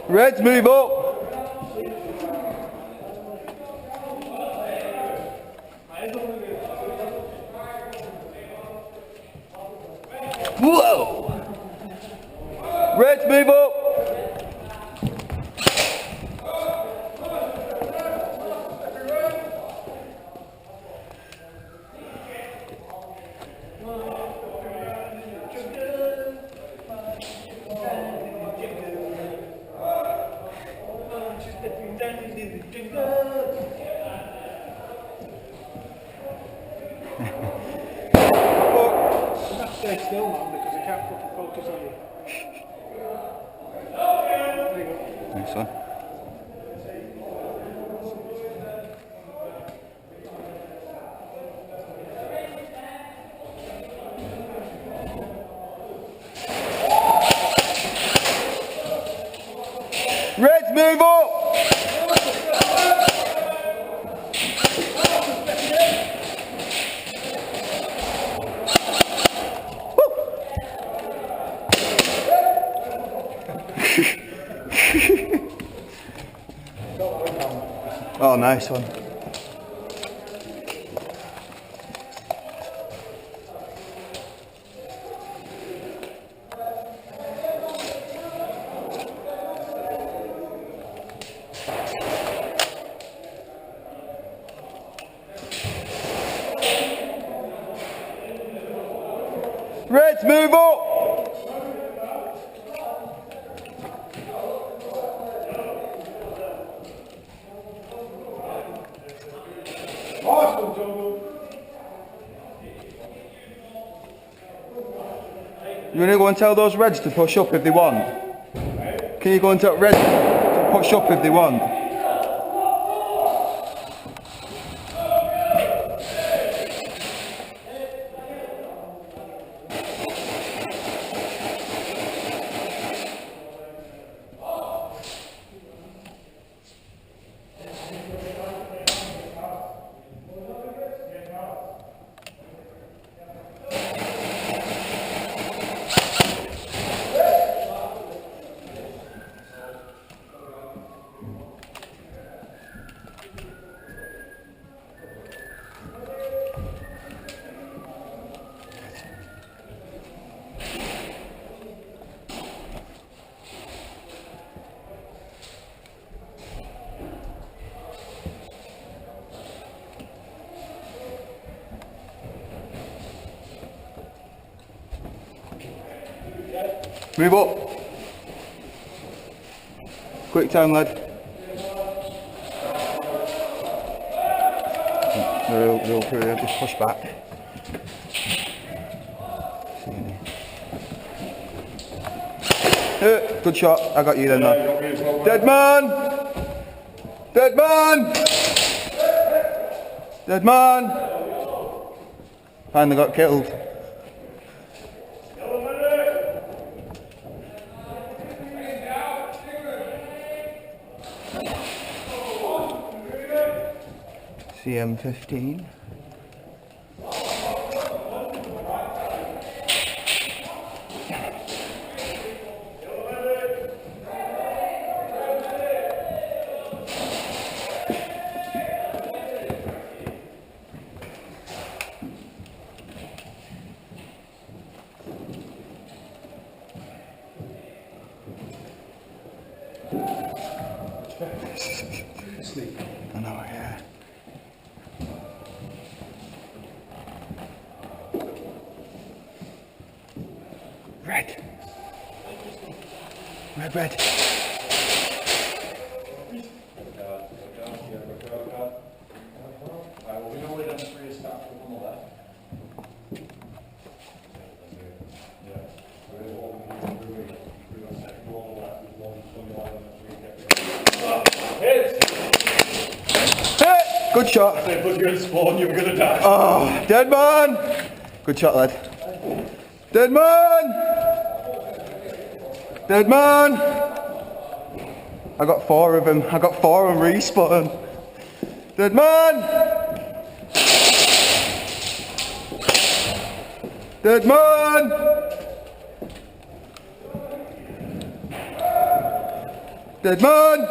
Reds, move up. Whoa! Reds, move up. Stay still, man, because I can't fucking focus on you. There you go. Nice one. Reds, move up! Oh, nice one. Reds, move up! You want to go and tell those Reds to push up if they want? Can you go and tell Reds to push up if they want? Move up. Quick time, lad. Real through, just push back. Good shot. I got you then, lad. Dead man! Dead man! Dead man! Finally got killed. CM15. I know, yeah. Red. Red, red. Hit! Good shot. They put you in spawn, you were gonna die. Oh, dead man. Good shot, lad. Dead man. Dead man. I got 4 of them. I got 4 on respawn. Dead man. Dead man. Dead man.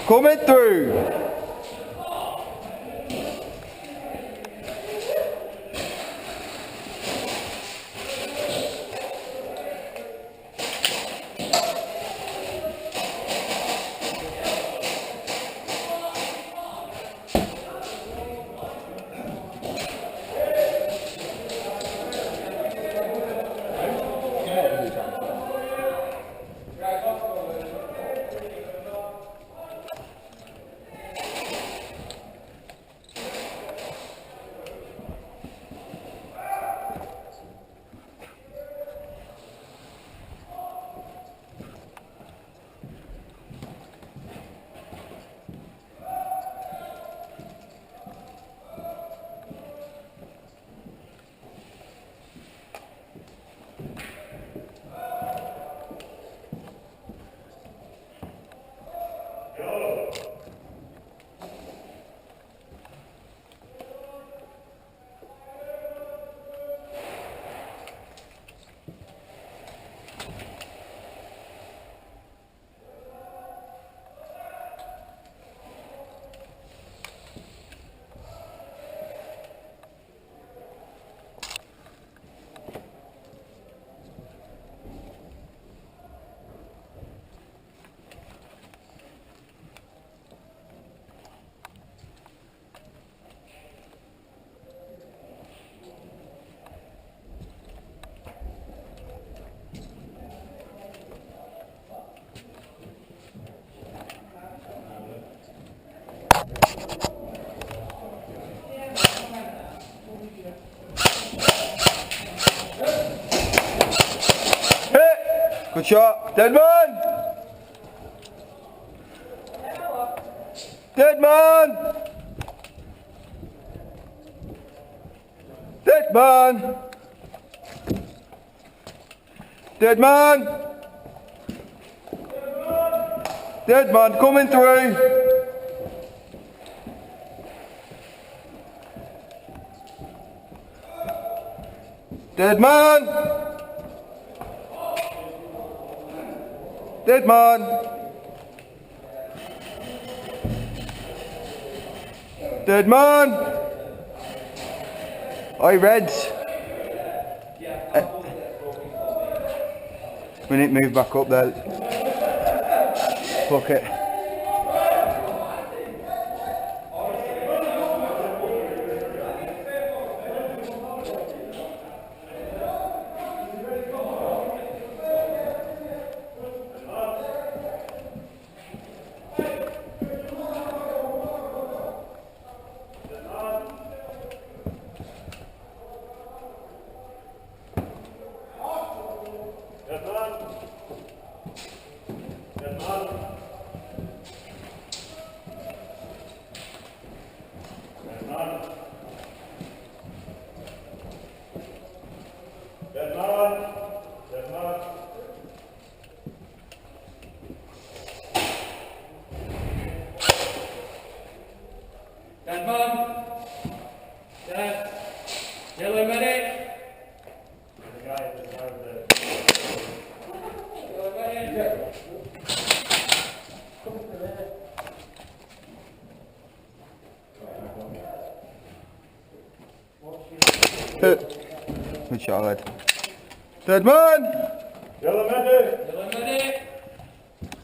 Coming through. Good shot. Dead man. Dead man. Dead man. Dead man. Dead man coming through. Dead man. Dead man. Dead man. Oi, Reds. We need to move back up there. Fuck it. Dead man. Dead. Yellow medic. The guy over there. Yellow medic. Good shot, lad. Dead man. Yellow medic! Yellow medic.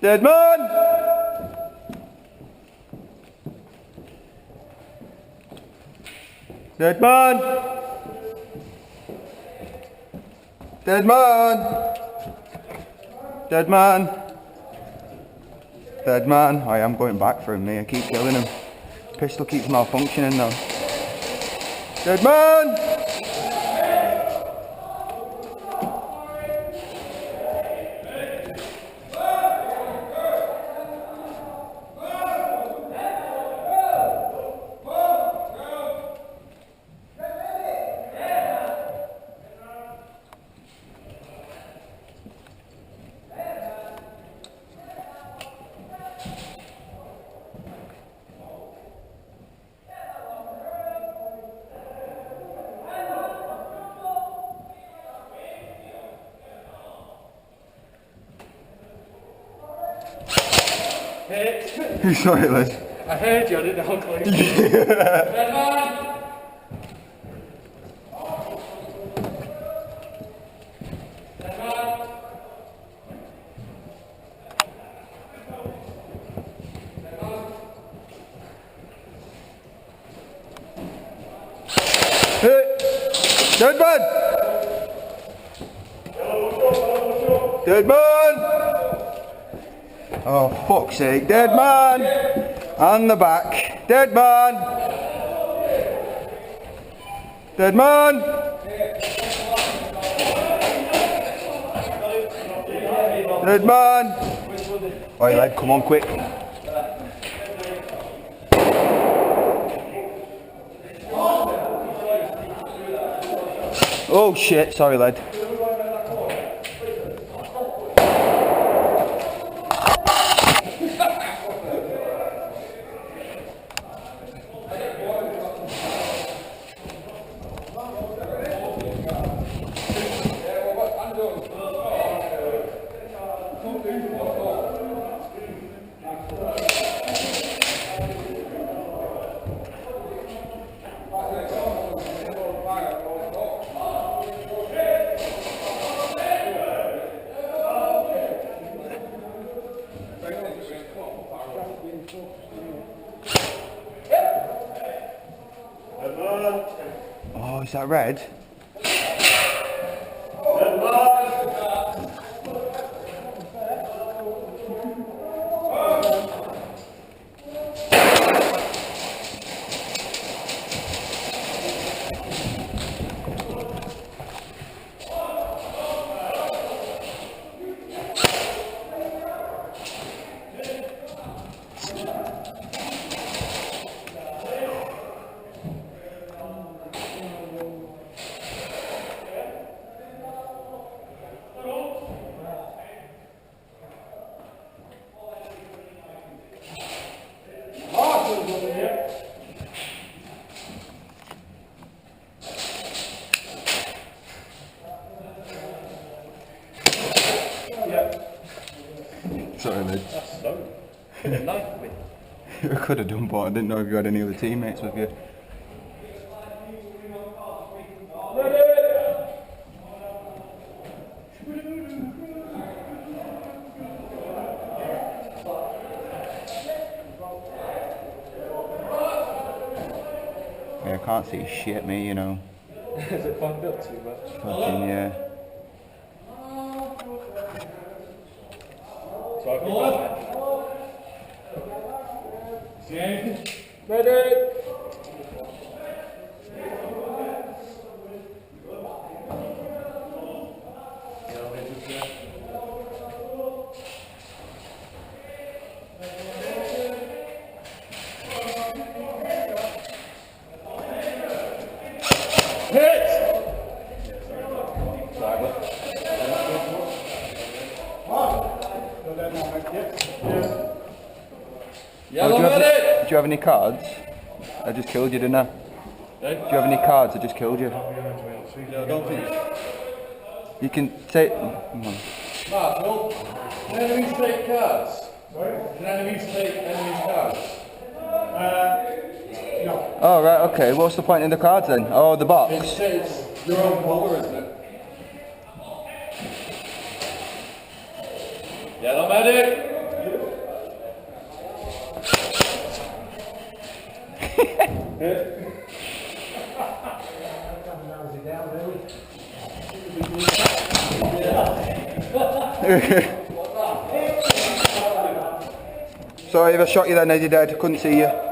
Dead man. Dead man. Dead man. Dead man. Dead man. I am going back for him, mate. I keep killing him. Pistol keeps malfunctioning though. Dead man. Sorry, Liz. I heard you, I didn't know how close. Dead man! Dead man! Hey! Dead man! Dead man! Oh, fuck's sake. Dead man! On the back. Dead man! Dead man! Dead man! Oi, lad, come on, quick. Oh shit, sorry lad. Oh, is that red? Sorry, mate. I could have done, but I didn't know if you had any other teammates with you. Yeah, I can't see shit, me, you know. Is it fogged up too much? Fucking yeah. Ready? Yellow medic! Do you have any cards? I just killed you, didn't I? Do you have any cards? I just killed you. No, don't think. You can take. Come on. Mark, will enemies take cards? Can enemies take enemies' cards? Oh, right, okay. What's the point in the cards then? Oh, the box. It's your own colour, isn't it? Yellow medic! Sorry if I shot you then, as you dead. Couldn't see you.